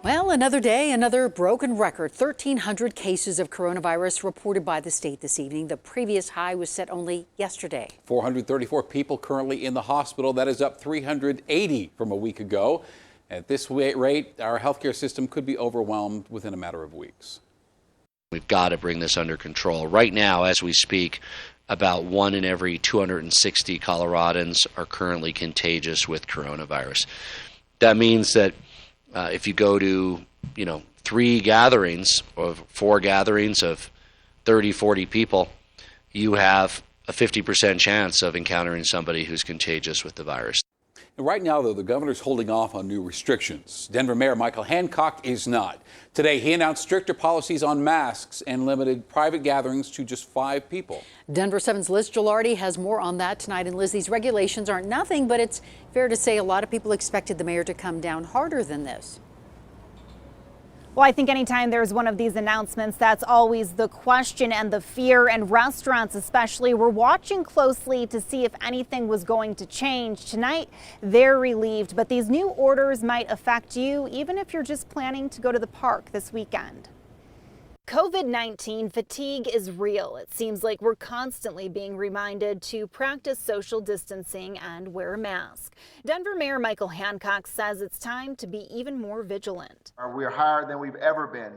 Well, another day, another broken record. 1,300 cases of coronavirus reported by the state this evening. The previous high was set only yesterday. 434 people currently in the hospital. That is up 380 from a week ago. At this rate, our healthcare system could be overwhelmed within a matter of weeks. We've got to bring this under control. Right now, as we speak, about 1 in every 260 Coloradans are currently contagious with coronavirus. That means that if you go to, 3 gatherings or 4 gatherings of 30, 40 people, you have a 50% chance of encountering somebody who's contagious with the virus. Right now, though, the governor's holding off on new restrictions. Denver Mayor Michael Hancock is not. Today, he announced stricter policies on masks and limited private gatherings to just 5 people. Denver 7's Liz Gilardi has more on that tonight. And Liz, these regulations aren't nothing, but it's fair to say a lot of people expected the mayor to come down harder than this. Well, I think anytime there's one of these announcements, that's always the question and the fear, and restaurants especially were watching closely to see if anything was going to change. Tonight, they're relieved, but these new orders might affect you even if you're just planning to go to the park this weekend. COVID-19 fatigue is real. It seems like we're constantly being reminded to practice social distancing and wear a mask. Denver Mayor Michael Hancock says it's time to be even more vigilant. We are higher than we've ever been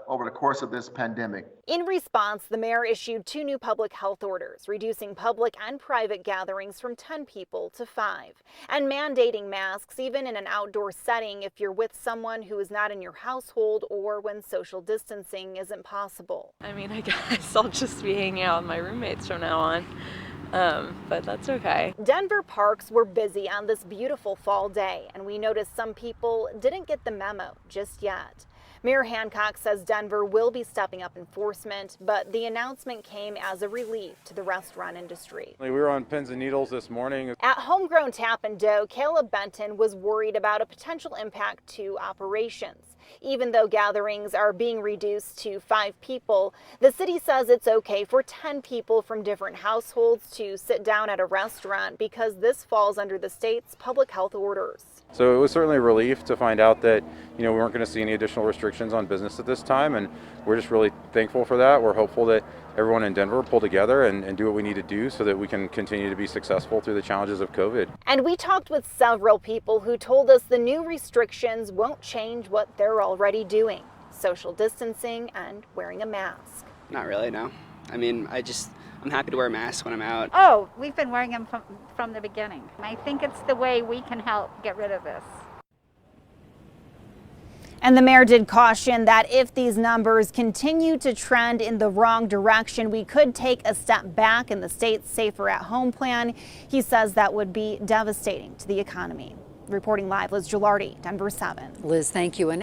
over the course of this pandemic. In response, the mayor issued 2 new public health orders, reducing public and private gatherings from 10 people to 5, and mandating masks even in an outdoor setting if you're with someone who is not in your household or when social distancing isn't possible. I mean, I guess I'll just be hanging out with my roommates from now on. But that's okay. Denver parks were busy on this beautiful fall day, and we noticed some people didn't get the memo just yet. Mayor Hancock says Denver will be stepping up enforcement, but the announcement came as a relief to the restaurant industry. We were on pins and needles this morning. At Homegrown Tap and Dough, Caleb Benton was worried about a potential impact to operations. Even though gatherings are being reduced to 5 people, the city says it's okay for 10 people from different households to sit down at a restaurant because this falls under the state's public health orders. So it was certainly a relief to find out that, we weren't going to see any additional restrictions on business at this time, and we're just really thankful for that. We're hopeful that everyone in Denver will pull together and do what we need to do so that we can continue to be successful through the challenges of COVID. And we talked with several people who told us the new restrictions won't change what they're already doing: social distancing and wearing a mask. Not really, no. I mean, I'm happy to wear a mask when I'm out. Oh, we've been wearing them from the beginning. I think it's the way we can help get rid of this. And the mayor did caution that if these numbers continue to trend in the wrong direction, we could take a step back in the state's Safer at Home plan. He says that would be devastating to the economy. Reporting live, Liz Gilardi, Denver 7. Liz, thank you.